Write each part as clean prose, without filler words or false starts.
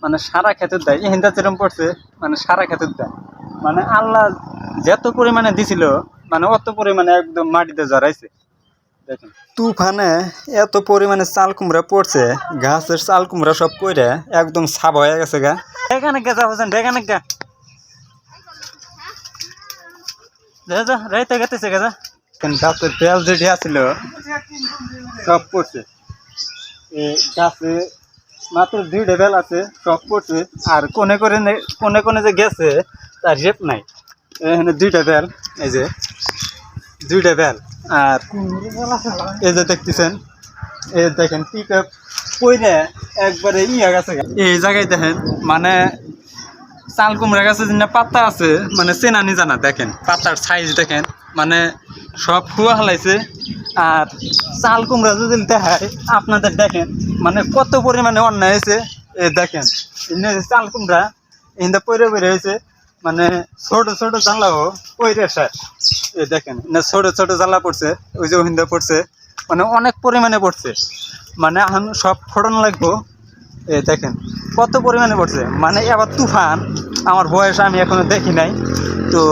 মানে সারা খেতুর দেয় হিন্দা যেরকম পড়ছে মানে সারা খেতুর দেয় মানে আল্লাহ যত পরিমাণে দিছিল মানে অত পরিমাণে একদম মাটিতে জড়াইছে দেখেন তুফানে এত পরিমাণে চাল কুমড়া পড়ছে গাছের চাল কুমড়া সব পড়ে একদম সাব হয়ে গেছে গা এখানে গেছা হোসেন এখানে গা রাইতে গেতেছে গেছা গাছের বেল যেটি আছিল সব পড়ছে এই গাছে মাত্র 2টা বেল আছে সব পড়ছে আর কোনে কোনে যে গেছে তার রেপ নাই এখানে 2টা বেল এই যে 2টা বেল আর এই যে দেখতেছেন এই দেখেন পিক আপ কইরে একবারে ইয়া গেছে এই জায়গায় দেখেন মানে চাল কুমড়া গাছে যে পাতা আছে মানে চেনানি জানা দেখেন পাতার সাইজ দেখেন মানে সব খুয়া হালাইছে আর চাল কুমড়া যদি দেখায় আপনাদের দেখেন মানে কত পরিমাণে অন্যায় হয়েছে এ দেখেন চাল কুমড়া ইন্দা পরে হয়েছে মানে ছোট ছোট জানলাও পরে শেষ এ দেখেন না ছোট ছোট জানলা পড়ছে ওই যে হিন্দা পড়ছে মানে অনেক পরিমাণে পড়ছে মানে এখন সব ফোড়ন লাগবো এ দেখেন কত পরিমাণে পড়ছে মানে এবার তুফান আমার বয়স আমি এখনো দেখি নাই তো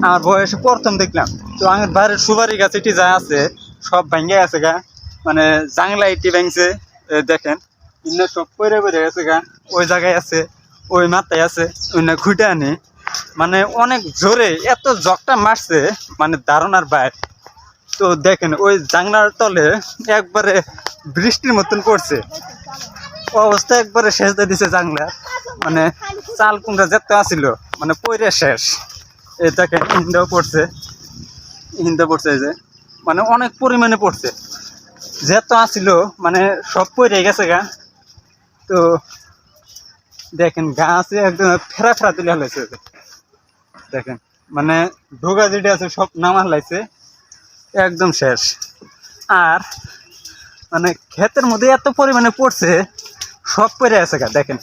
আমার বয়সে প্রথম দেখলাম তো আমার বাইরের সুপারি গাছ এটি যা আছে সব ভেঙে আছে গা মানে জাংলা এটি ভেঙছে দেখেন ইন্না সব পরে গেছে গা ওই জায়গায় আছে ওই মাথায় আছে ওই না খুঁটে আনি মানে অনেক জোরে এত জগটা মারছে মানে ধারণার বাইরে তো দেখেন ওই জাংলার তলে একবারে বৃষ্টির মতন পড়ছে অবস্থা একবারে শেষ দিয়ে দিছে জাংলার মানে চাল কুমড়া যেতে আসিল মানে পইরে শেষ এই দেখেন হিন্দা পড়ছে এই যে মানে অনেক পরিমাণে পড়ছে যেত আসিল মানে সব পইরে গেছে গা তো দেখেন গাছে একদম ফেরা ফেরা তুলে হালাইছে দেখেন মানে ঢোকা যেটা আছে সব নামা হালাইছে একদম শেষ আর মানে ক্ষেতের মধ্যে এত পরিমাণে পড়ছে সব পরে আছে গা দেখেন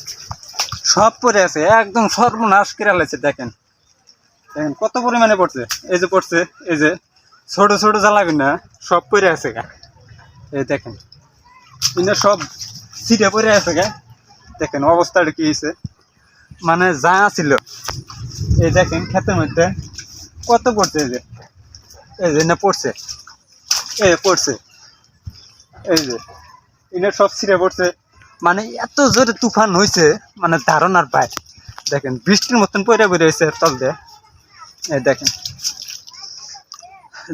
সব পরে আছে একদম সর্বনাশ করে হালাইছে দেখেন দেখেন কত পরিমাণে পড়ছে এই যে পড়ছে এই যে ছোট ছোট জ্বালাবি না সব পরে আছে গা এই দেখেন কিন্তু সব সিটে পরে আছে গা দেখেন অবস্থাটা কি হয়েছে মানে যা ছিল এই দেখেন ক্ষেতের মধ্যে কত পড়ছে এই যে না পড়ছে এই পড়ছে এই যে এনে সব ছিঁড়ে পড়ছে মানে এত জোরে তুফান হয়েছে মানে ধারণার বাইরে দেখেন বৃষ্টির মতন পড়ে হয়েছে তল দিয়ে এই দেখেন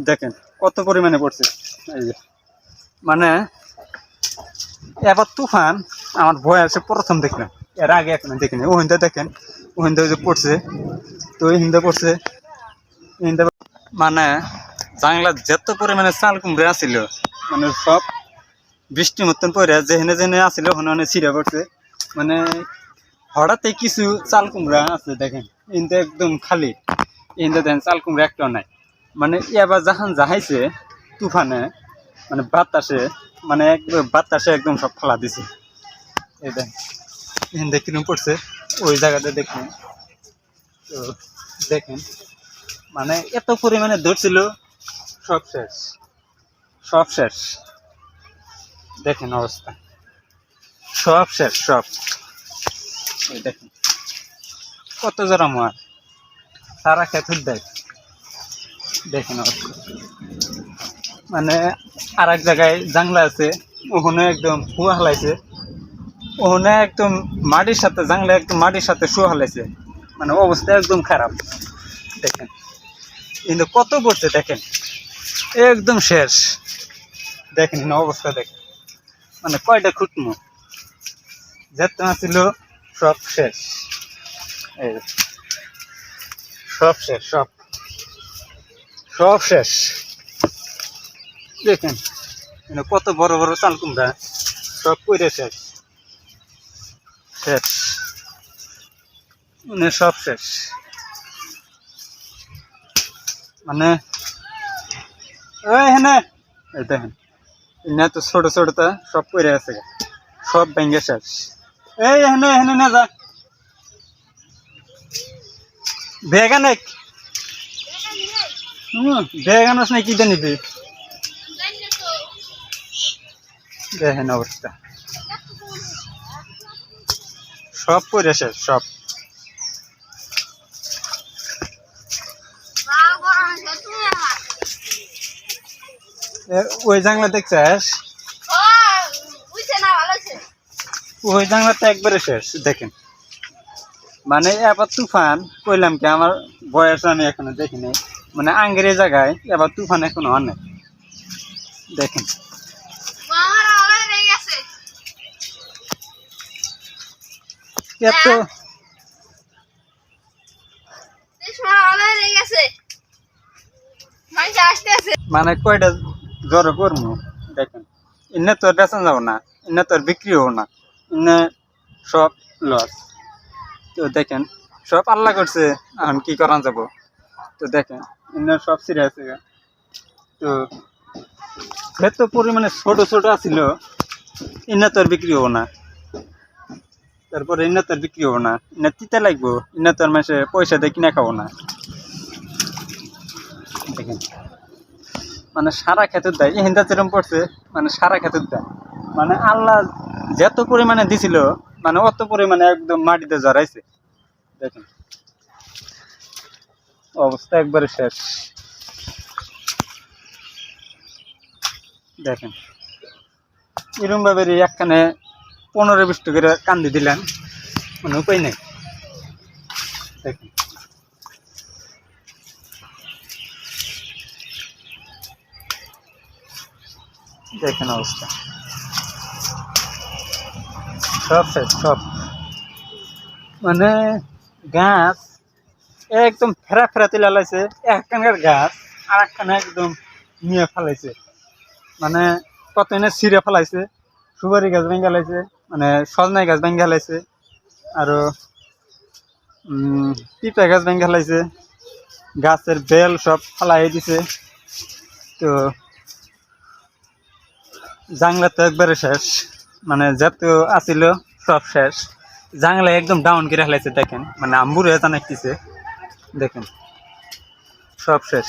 দেখেন কত পরিমাণে পড়ছে এই যে মানে এবার তুফান আমার বয়সে প্রথম দেখলাম এর আগে এখন দেখিনি ও হিন্দা দেখেন ও হিন্দা যে পড়ছে তো ওই হিন্দা পড়ছে হিন্দা মানে জাংলার যত পরিমাণে চাল কুমড়ে আসিল মানে সব বৃষ্টির মতন পরে যেখানে যেখানে আসিল ওখানে ছিঁড়ে পড়ছে মানে হঠাৎ কিছু চাল কুমড়া আছে দেখেন ইন্দা একদম খালি ইন্দা দেখেন চাল কুমড়া একটাও নাই মানে এবার যখন যাহাইছে তুফানে মানে বাতাসে মানে বাতাসে একদম সব ফালা দিছে এই দেখেন ইন্দা কিরম পড়ছে ওই জায়গাতে দেখেন তো দেখেন মানে এত পরিমাণে ধরছিল সব শেষ সব শেষ দেখেন অবস্থা সব শেষ সব এই দেখেন কত জোড়া মার সারা খেতুর দেয় দেখেন অবস্থা মানে আর এক জায়গায় জাংলা আছে ওখানে একদম কুয়া হালাইছে ওখানে একদম মাটির সাথে জাংলা একদম মাটির সাথে শু হালাইছে মানে অবস্থা একদম খারাপ দেখেন কিন্তু কত পড়ছে দেখেন একদম শেষ দেখেন অবস্থা দেখেন মানে কয়টা খুঁটমো যেতে ছিল সব শেষ এই সব শেষ সব সব শেষ দেখেন কত বড় বড় চাল কুমড়া সব পড়ে শেষ শেষ মানে সব শেষ মানে এই দেখেন এনে তো ছোট ছোটটা সব পড়ে আছে সব ভেঙে শেষ এই এখানে না যা বেগানেক বেগানস না কি নিবি দেখেন অবস্থা সব পড়ে শেষ সব। ওই জাংলা দেখছিস, ওই জাংলাটা একবারে শেষ দেখেন। মানে এবার তুফান কইলাম কি, আমার বয়স আমি এখনো দেখিনি, মানে আঙ্গের জায়গায় এবার তুফান এখনো হয় নাই দেখেন। এত মানে কয়টা জ্বর করবো দেখেন। ইন্নে তোর বেচা যাবো না, ইন্নে তোর বিক্রি হবো না, ইন্নে সব লস। তো দেখেন সব আল্লাহ করছে, এখন কি করা যাব। তো দেখেন ইন্নে সব ছিঁড়ে আছে। তো এত পরিমাণে ছোট ছোট আছিল, ইন্নে তোর বিক্রি হবো না। তারপরে ইন্নে তোর বিক্রি হবো না, ইন্নে তিতে লাগবো, ইন্নে তোর মাসে পয়সা দিয়ে কিনে খাবো না। দেখেন মানে সারা ক্ষেতের দেয়, হিন্দা যেরকম পড়ছে, মানে সারা ক্ষেতের দেয়। মানে আল্লাহ যত পরিমাণে দিছিল, মানে অত পরিমাণে একদম মাটিতে জড়াইছে। দেখেন অবস্থা একবারে শেষ। দেখেন এরকম ভাবে একখানে 15-20 করে কান্দি দিলেন, মানে উপায় নেই। দেখেন দেখেন অবস্থা সব শেষ সব। মানে গাছ একদম ফেরা ফেরা তুলে লাইছে, একখানকার গাছ আর একখানে একদম নিয়ে ফেলাইছে। মানে কত এনে ছিঁড়ে ফেলাইছে, সুপারি গাছ ভেঙে ফেলাইছে, মানে সজনাই গাছ ভেঙে ফেলাইছে, আরো পিঁপা গাছ ভেঙে ফেলাইছে, গাছের বেল সব ফালাই দিছে। তো জাংলা তো একবারে শেষ, মানে যত আছিল সব শেষ। জাংলা একদম ডাউন করে ফেলাইছে দেখেন, মানে আম্বুর হয়ে জানাইতেছে। দেখেন সব শেষ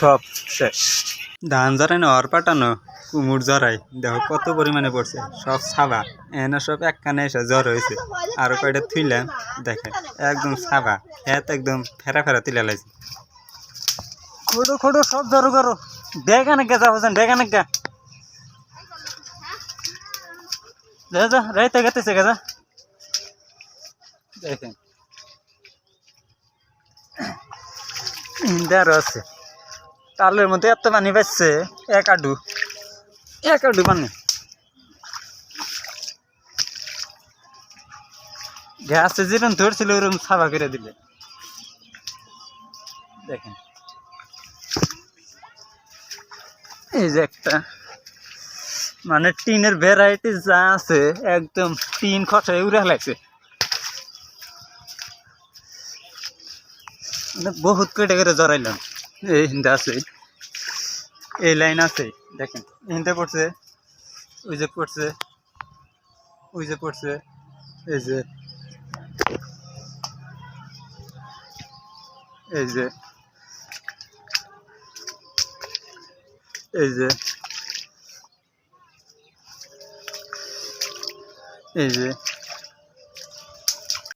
সব শেষ। ধান জড়াই না, অর পাটানো কুমুর জড়াই দেখো কত পরিমাণে পড়ছে, সব ছাবা এনে সব একখানে এসে জ্বর হয়েছে। আরো কয়টা থুইলাম দেখেন একদম ছাবা, খেত একদম ফেরা ফেরা তুলে লাইছে। খোড়ো খোড়ো সব জড়ো করো, বেগানে গা যাবো, বেগানে গা যা যা রাইতে গেতেছে গা। দেখেন ইন্দার আছে তালের মধ্যে এত পানি পাচ্ছে, এক আডু পানি। গাছে যেরকম ধরছিল ওরকম ছাবা করে দিলে। দেখেন এই যে একটা মানে টিনের ভ্যারাইটি যা আছে, একদম টিন খসায় উড়ে ফেলাইছে। মানে বহুত কয়টা করে জড়াইলাম। এই হিন্দা আছে, এই লাইন আছে দেখেন, হিন্দা পড়ছে, ওই যে পড়ছে, ওই যে পড়ছে, এই যে এই যে এই যে এই যে